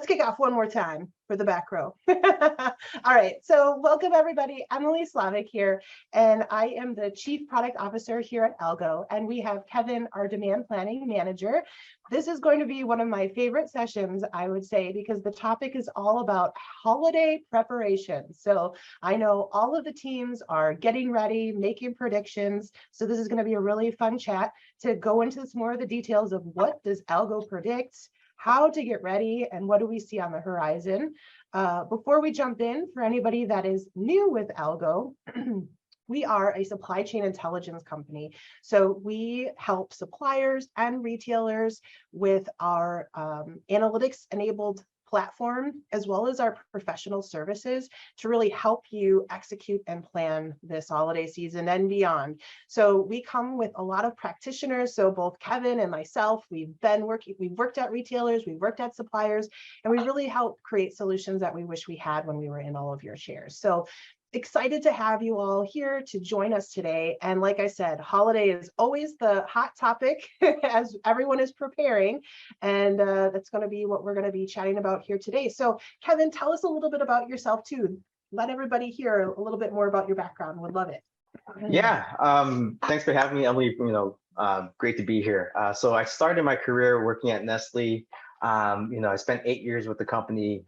Let's kick off one more time for the back row. All right, so welcome everybody. Emily Slavik here, and I am the Chief Product Officer here at Algo, and we have Kevin, our Demand Planning Manager. This is going to be one of my favorite sessions, I would say, because the topic is all about holiday preparation. So I know all of the teams are getting ready, making predictions. So this is going to be a really fun chat to go into some more of the details of what does Algo predict, how to get ready, and what do we see on the horizon. Before we jump in, for anybody that is new with Algo, we are a supply chain intelligence company. So we help suppliers and retailers with our analytics-enabled platform, as well as our professional services to really help you execute and plan this holiday season and beyond. So we come with a lot of practitioners. So both Kevin and myself, we've worked at retailers, we've worked at suppliers, and we really help create solutions that we wish we had when we were in all of your chairs. So excited to have you all here to join us today. And like I said, holiday is always the hot topic as everyone is preparing. And that's going to be what we're going to be chatting about here today. So Kevin, tell us a little bit about yourself too. Let everybody hear a little bit more about your background. Would love it. Yeah, thanks for having me, Emily. Great to be here. So I started my career working at Nestle. I spent 8 years with the company,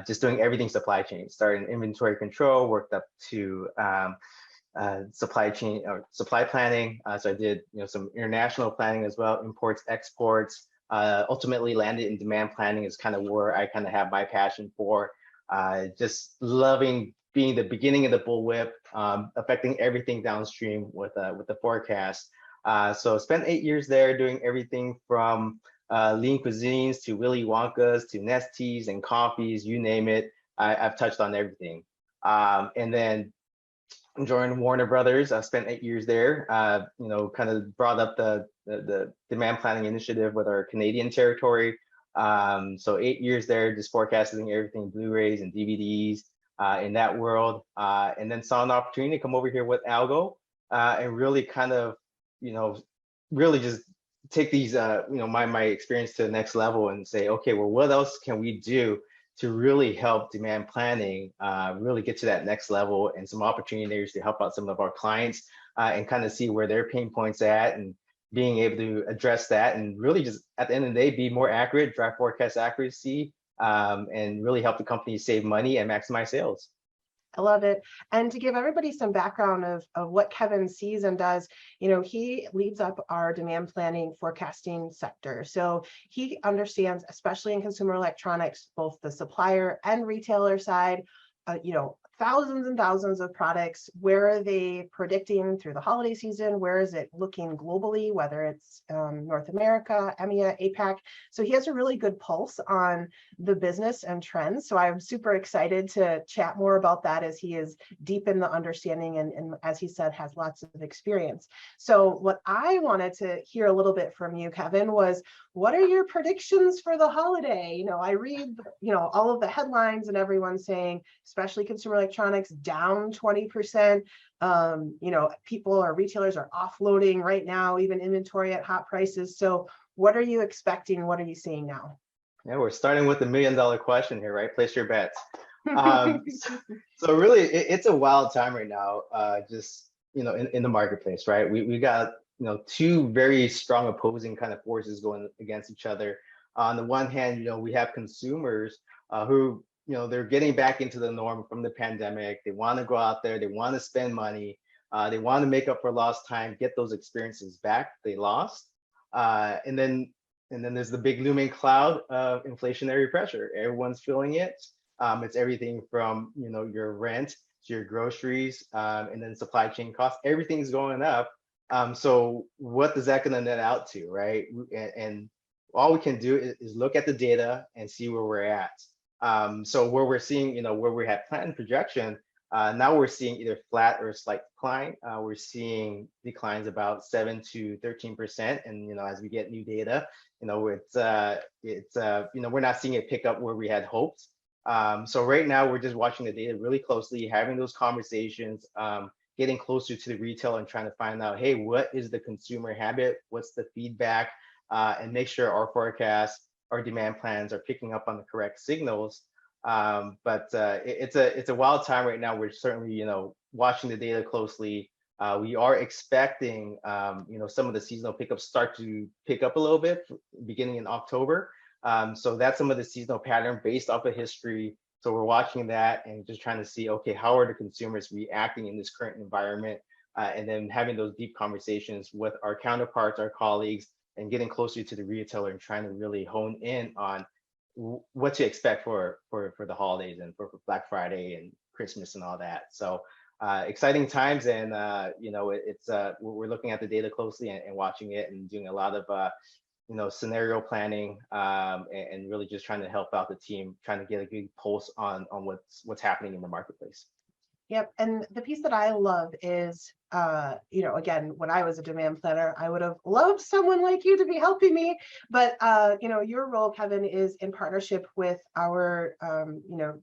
just doing everything supply chain, starting inventory control, worked up to supply chain or supply planning. So I did, some international planning as well, imports, exports, ultimately landed in demand planning is kind of where I kind of have my passion for, just loving being the beginning of the bullwhip, affecting everything downstream with the forecast. So spent 8 years there doing everything from lean cuisines to Willy Wonkas to Nesteas and coffees, you name it. I've touched on everything. And then joined Warner Brothers. I spent 8 years there. Kind of brought up the demand planning initiative with our Canadian territory. So 8 years there, just forecasting everything, Blu-rays and DVDs in that world. And then saw an opportunity to come over here with Algo and really kind of, really just take these, my experience to the next level and say, okay, well, what else can we do to really help demand planning really get to that next level, and some opportunities to help out some of our clients and kind of see where their pain points at, and being able to address that, and really just at the end of the day, be more accurate, drive forecast accuracy, and really help the company save money and maximize sales. I love it. And to give everybody some background of what Kevin sees and does, he leads up our demand planning forecasting sector. So he understands, especially in consumer electronics, both the supplier and retailer side, thousands and thousands of products. Where are they predicting through the holiday season? Where is it looking globally, whether it's North America, EMEA, APAC? So he has a really good pulse on the business and trends. So I'm super excited to chat more about that, as he is deep in the understanding and as he said, has lots of experience. So what I wanted to hear a little bit from you, Kevin, was what are your predictions for the holiday? I read, all of the headlines and everyone saying, especially consumer electronics, down 20%. Retailers are offloading right now, even inventory at hot prices. So what are you expecting? What are you seeing now? Yeah, we're starting with the $1 million question here, right? Place your bets. So really, it's a wild time right now, just, in the marketplace, right? We got, two very strong opposing kind of forces going against each other. On the one hand, we have consumers who, they're getting back into the norm from the pandemic. They want to go out there, they want to spend money, they want to make up for lost time, get those experiences back they lost. And then there's the big looming cloud of inflationary pressure. Everyone's feeling it. It's everything from, your rent to your groceries, and then supply chain costs. Everything's going up. So what is that going to net out to, right? And all we can do is look at the data and see where we're at. So where we're seeing, where we had planned projection, now we're seeing either flat or a slight decline. We're seeing declines about 7 to 13%. And, as we get new data, we're not seeing it pick up where we had hoped. So right now we're just watching the data really closely, having those conversations, getting closer to the retail and trying to find out, hey, what is the consumer habit? What's the feedback? And make sure our forecast our demand plans are picking up on the correct signals. It's a wild time right now. We're certainly, watching the data closely. We are expecting, some of the seasonal pickups start to pick up a little bit beginning in October. So that's some of the seasonal pattern based off of history. So we're watching that and just trying to see, okay, how are the consumers reacting in this current environment? And then having those deep conversations with our counterparts, our colleagues, and getting closer to the retailer and trying to really hone in on what to expect for the holidays and for Black Friday and Christmas and all that. So exciting times, and we're looking at the data closely and watching it and doing a lot of scenario planning, and really just trying to help out the team, trying to get a good pulse on what's happening in the marketplace. Yep. And the piece that I love is, again, when I was a demand planner, I would have loved someone like you to be helping me. But, your role, Kevin, is in partnership with our,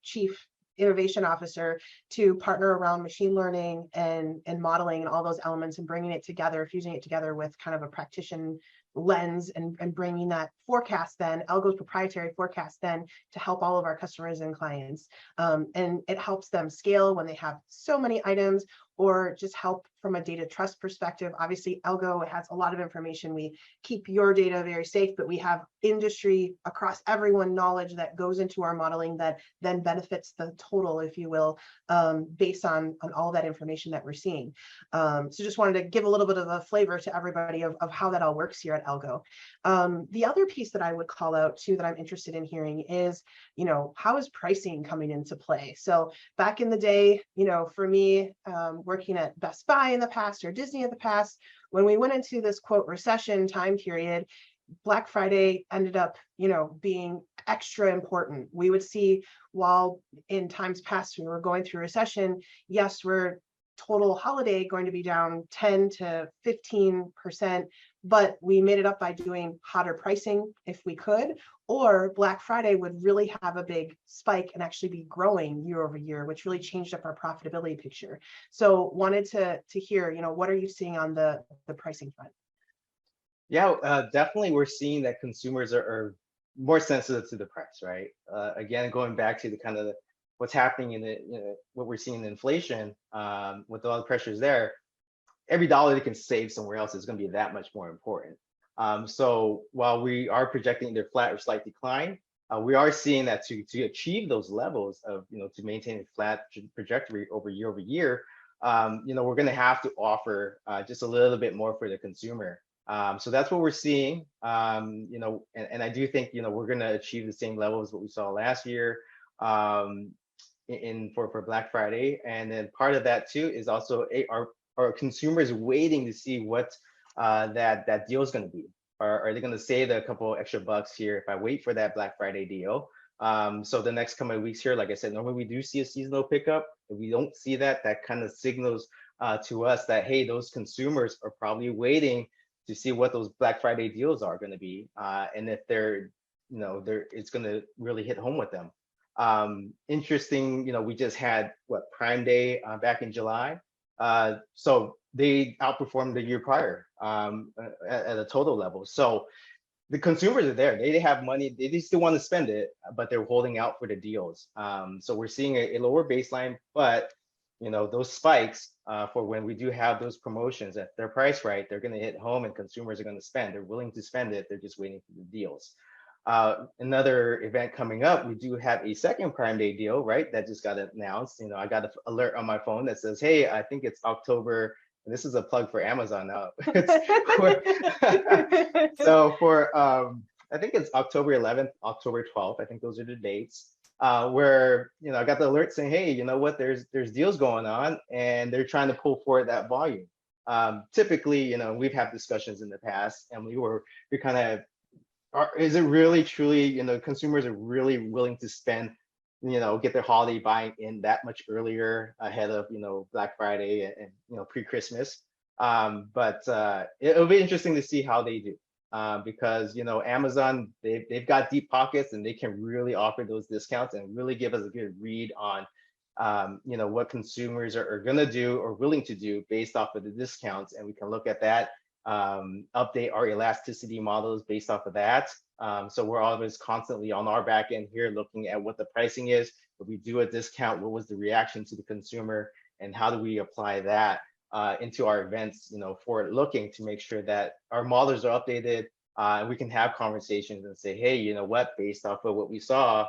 chief innovation officer to partner around machine learning and modeling and all those elements and bringing it together, fusing it together with kind of a practitioner lens and bringing that forecast then, Algo's proprietary forecast then, to help all of our customers and clients. And it helps them scale when they have so many items, or just help from a data trust perspective. Obviously, Algo has a lot of information. We keep your data very safe, but we have industry across everyone knowledge that goes into our modeling that then benefits the total, if you will, based on all that information that we're seeing. So just wanted to give a little bit of a flavor to everybody of how that all works here at Algo. The other piece that I would call out too that I'm interested in hearing is, how is pricing coming into play? So back in the day, for me, working at Best Buy in the past or Disney in the past, when we went into this quote recession time period, Black Friday ended up, being extra important. We would see, while in times past we were going through recession, yes, we're total holiday going to be down 10 to 15%, but we made it up by doing hotter pricing if we could, or Black Friday would really have a big spike and actually be growing year over year, which really changed up our profitability picture. So wanted to hear, what are you seeing on the pricing front? Yeah, definitely we're seeing that consumers are more sensitive to the price, right? Again, going back to the kind of what's happening in what we're seeing in inflation, with all the pressures there, every dollar they can save somewhere else is going to be that much more important. So while we are projecting either flat or slight decline, we are seeing that to achieve those levels of, to maintain a flat trajectory over year, we're going to have to offer just a little bit more for the consumer. So that's what we're seeing, and I do think, we're going to achieve the same levels what we saw last year for Black Friday. And then part of that too is also are consumers waiting to see what that deal is going to be? Are they going to save a couple extra bucks here if I wait for that Black Friday deal? So the next coming weeks here, like I said, normally we do see a seasonal pickup. If we don't see that, that kind of signals to us that, hey, those consumers are probably waiting to see what those Black Friday deals are going to be, and if it's going to really hit home with them. Interesting, we just had Prime Day back in July. So they outperformed the year prior at a total level. So the consumers are there. They have money. They still want to spend it, but they're holding out for the deals. So we're seeing a lower baseline, but those spikes for when we do have those promotions, if they're priced right, they're going to hit home and consumers are going to spend. They're willing to spend it. They're just waiting for the deals. Another event coming up, we do have a second Prime Day deal, right? That just got announced. I got an alert on my phone that says, hey, I think it's October. And this is a plug for Amazon now. So for, I think it's October 11th, October 12th. I think those are the dates. Where I got the alert saying, hey, you know what? There's deals going on, and they're trying to pull forward that volume. Typically, we've had discussions in the past, and we kind of is it really truly, consumers are really willing to spend, get their holiday buying in that much earlier ahead of, Black Friday and pre-Christmas. But it'll be interesting to see how they do. Because Amazon, they've got deep pockets and they can really offer those discounts and really give us a good read on what consumers are going to do or willing to do based off of the discounts, and we can look at that, update our elasticity models based off of that, So we're always constantly on our back end here looking at what the pricing is. If we do a discount, what was the reaction to the consumer, and how do we apply that into our events, forward looking, to make sure that our models are updated, and we can have conversations and say, hey, you know what, based off of what we saw,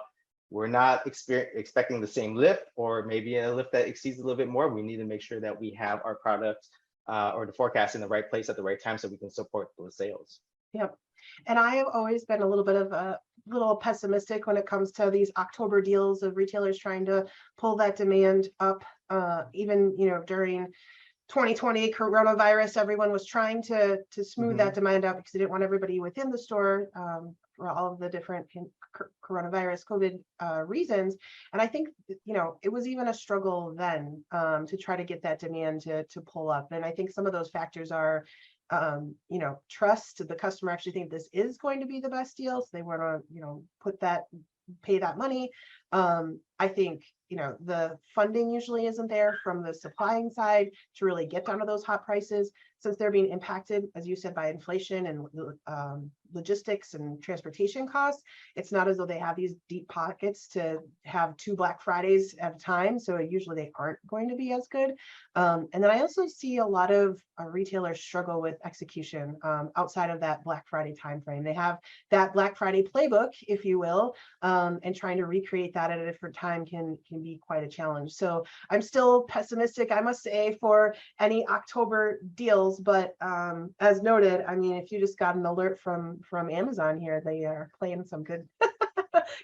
we're not expecting the same lift, or maybe a lift that exceeds a little bit more. We need to make sure that we have our product or the forecast in the right place at the right time so we can support those sales. Yep. And I have always been a little bit of a little pessimistic when it comes to these October deals of retailers trying to pull that demand up. Even, during 2020 coronavirus, everyone was trying to smooth that demand out because they didn't want everybody within the store for all of the different coronavirus COVID reasons. And I think, it was even a struggle then to try to get that demand to pull up. And I think some of those factors are trust the customer actually think this is going to be the best deal. So they want to, pay that money. I think, the funding usually isn't there from the supplying side to really get down to those hot prices, since they're being impacted, as you said, by inflation and logistics and transportation costs. It's not as though they have these deep pockets to have 2 Black Fridays at a time. So usually they aren't going to be as good. And then I also see a lot of retailers struggle with execution outside of that Black Friday timeframe. They have that Black Friday playbook, if you will, and trying to recreate that at a different time can be quite a challenge. So I'm still pessimistic, I must say, for any October deals. But as noted, I mean, if you just got an alert from Amazon here, they are playing some good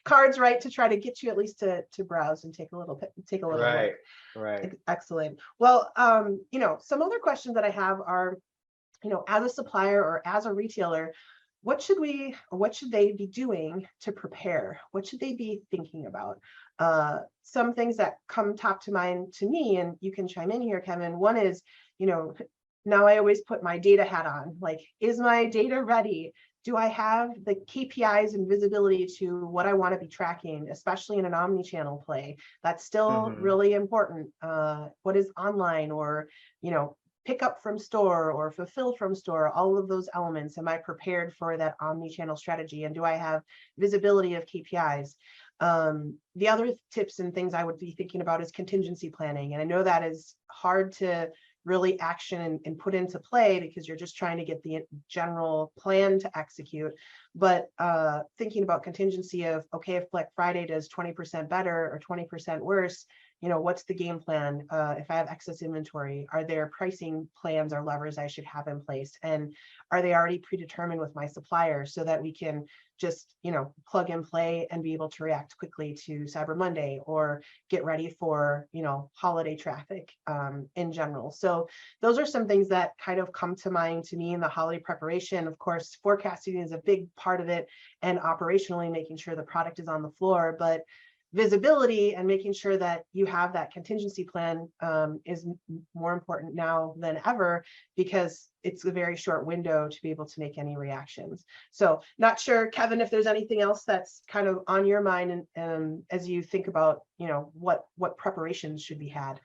cards, right, to try to get you at least to browse and take a little Right, look. right. Excellent. Well, some other questions that I have are, as a supplier or as a retailer, what should they be doing to prepare? What should they be thinking about? Some things that come top to mind to me, and you can chime in here, Kevin. One is, now I always put my data hat on. Like, is my data ready? Do I have the KPIs and visibility to what I want to be tracking, especially in an omni-channel play? That's still really important. What is online, or, pick up from store or fulfill from store, all of those elements. Am I prepared for that omni-channel strategy? And do I have visibility of KPIs? The other tips and things I would be thinking about is contingency planning. And I know that is hard to really action and put into play because you're just trying to get the general plan to execute. But thinking about contingency of, okay, if Black Friday does 20% better or 20% worse, what's the game plan? If I have excess inventory, are there pricing plans or levers I should have in place? And are they already predetermined with my supplier so that we can just, plug and play and be able to react quickly to Cyber Monday or get ready for, holiday traffic in general. So those are some things that kind of come to mind to me in the holiday preparation. Of course, forecasting is a big part of it, and operationally making sure the product is on the floor. But visibility and making sure that you have that contingency plan is more important now than ever, because it's a very short window to be able to make any reactions. So not sure, Kevin, if there's anything else that's kind of on your mind and as you think about, what preparations should be had.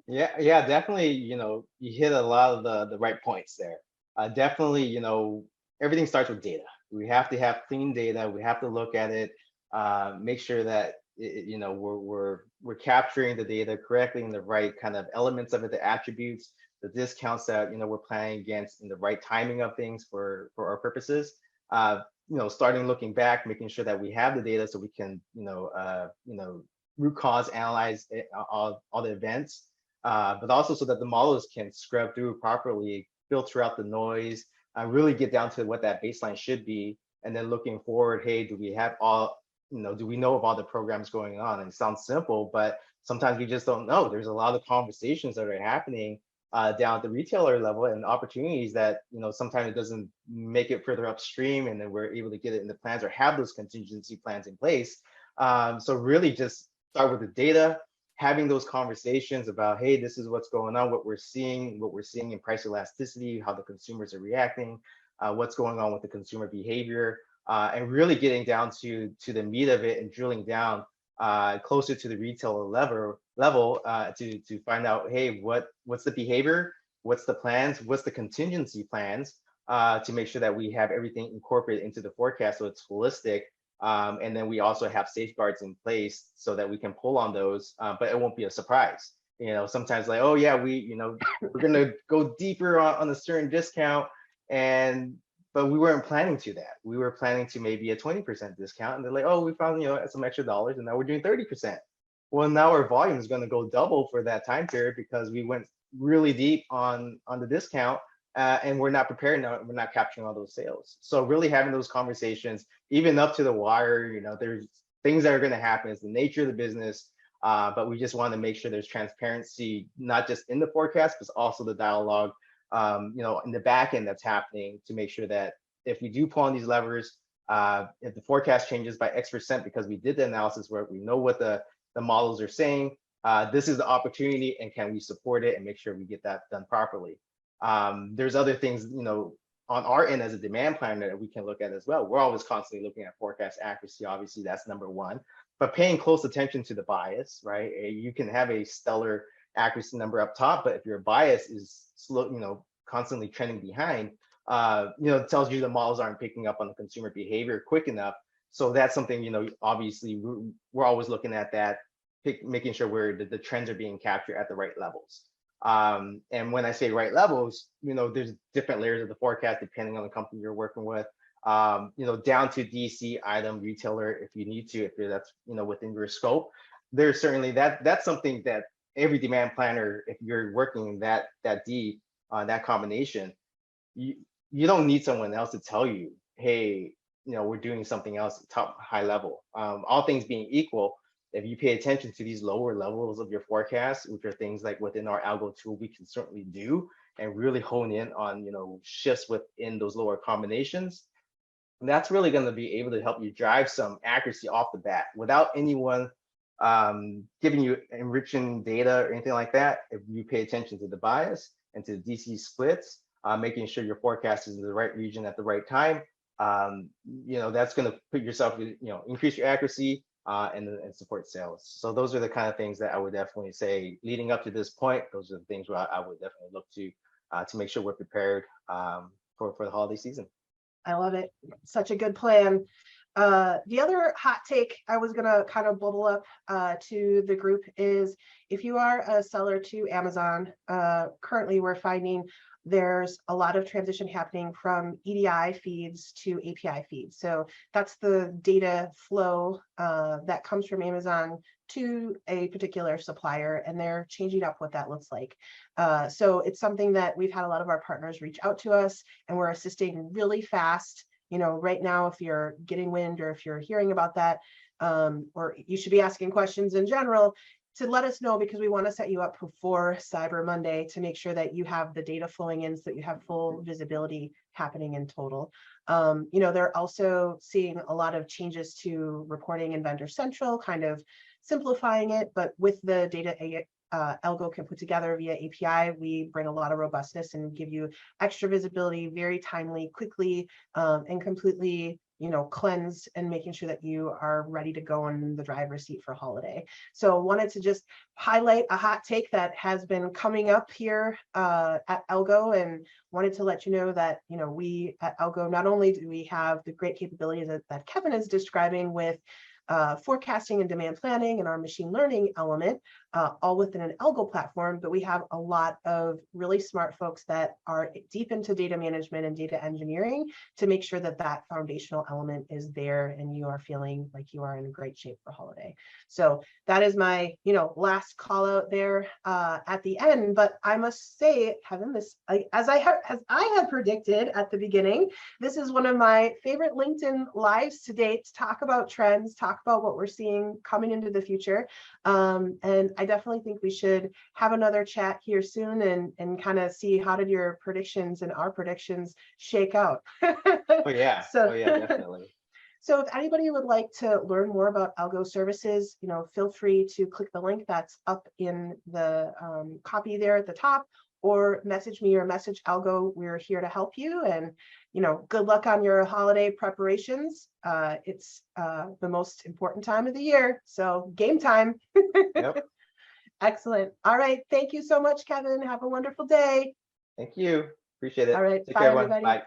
Yeah, definitely. You hit a lot of the right points there. Definitely, everything starts with data. We have to have clean data. We have to look at it, make sure that we're capturing the data correctly in the right kind of elements of it, the attributes, the discounts that we're planning against, in the right timing of things for our purposes. Starting looking back, making sure that we have the data so we can root cause analyze all the events, but also so that the models can scrub through properly, filter out the noise, really get down to what that baseline should be. And then looking forward, hey, do we have do we know of all the programs going on? And it sounds simple, but sometimes we just don't know. There's a lot of conversations that are happening down at the retailer level, and opportunities that sometimes it doesn't make it further upstream, and then we're able to get it in the plans or have those contingency plans in place. So really just start with the data, having those conversations about, hey, this is what's going on, what we're seeing in price elasticity, how the consumers are reacting, what's going on with the consumer behavior, and really getting down to the meat of it and drilling down closer to the retailer level to find out, hey, what's the behavior, what's the plans, what's the contingency plans, to make sure that we have everything incorporated into the forecast so it's holistic. And then we also have safeguards in place so that we can pull on those, but it won't be a surprise. Sometimes like, oh yeah, we're gonna go deeper on a certain discount, but we weren't planning to that. We were planning to maybe a 20% discount, and they're like, oh, we found some extra dollars, and now we're doing 30%. Well, now our volume is going to go double for that time period because we went really deep on the discount, and we're not prepared now. We're not capturing all those sales. So really having those conversations, even up to the wire, there's things that are going to happen. It's the nature of the business. But we just want to make sure there's transparency, not just in the forecast, but also the dialogue, in the back end that's happening to make sure that if we do pull on these levers, if the forecast changes by X% because we did the analysis work, we know what the models are saying, this is the opportunity, and can we support it and make sure we get that done properly. There's other things, on our end as a demand planner that we can look at as well. We're always constantly looking at forecast accuracy. Obviously, that's number one. But paying close attention to the bias, right? You can have a stellar accuracy number up top, but if your bias is slow, constantly trending behind, it tells you the models aren't picking up on the consumer behavior quick enough. So that's something, obviously we're always looking at that, making sure the trends are being captured at the right levels. And when I say right levels, there's different layers of the forecast depending on the company you're working with. Down to DC item retailer if you need to, if that's within your scope. There's certainly that's something that every demand planner, if you're working that deep on that combination, you don't need someone else to tell you, hey, we're doing something else top high level. All things being equal, if you pay attention to these lower levels of your forecast, which are things like within our Algo tool, we can certainly do and really hone in on shifts within those lower combinations. And that's really going to be able to help you drive some accuracy off the bat without anyone giving you enriching data or anything like that. If you pay attention to the bias and to the DC splits, making sure your forecast is in the right region at the right time, that's going to put yourself, increase your accuracy and support sales. So those are the kind of things that I would definitely say leading up to this point. Those are the things where I would definitely look to make sure we're prepared for the holiday season. I love it. Such a good plan. The other hot take I was going to kind of bubble up to the group is if you are a seller to Amazon, currently we're finding there's a lot of transition happening from EDI feeds to API feeds. So that's the data flow that comes from Amazon to a particular supplier, and they're changing up what that looks like. So it's something that we've had a lot of our partners reach out to us, and we're assisting really fast. Right now, if you're getting wind or if you're hearing about that, or you should be asking questions in general, to let us know, because we want to set you up before Cyber Monday to make sure that you have the data flowing in so that you have full visibility happening in total. They're also seeing a lot of changes to reporting in Vendor Central, kind of simplifying it, but with the data Algo can put together via API, we bring a lot of robustness and give you extra visibility very timely, quickly, and completely cleansed, and making sure that you are ready to go in the driver's seat for holiday. So wanted to just highlight a hot take that has been coming up here at Algo, and wanted to let you know that we at Algo, not only do we have the great capabilities that Kevin is describing with forecasting and demand planning and our machine learning element, all within an Algo platform, but we have a lot of really smart folks that are deep into data management and data engineering to make sure that that foundational element is there and you are feeling like you are in great shape for holiday. So that is my last call out there at the end. But I must say, Kevin, this as I had predicted at the beginning, this is one of my favorite LinkedIn lives to date, to talk about trends, talk about what we're seeing coming into the future. And I definitely think we should have another chat here soon and kind of see how did your predictions and our predictions shake out. Oh yeah, definitely. So if anybody would like to learn more about Algo services, feel free to click the link that's up in the copy there at the top, or message me or message Algo. We're here to help you, and good luck on your holiday preparations. It's the most important time of the year, so game time. Yep. Excellent. All right. Thank you so much, Kevin. Have a wonderful day. Thank you. Appreciate it. All right. Take Bye, care, everyone. everybody. Bye.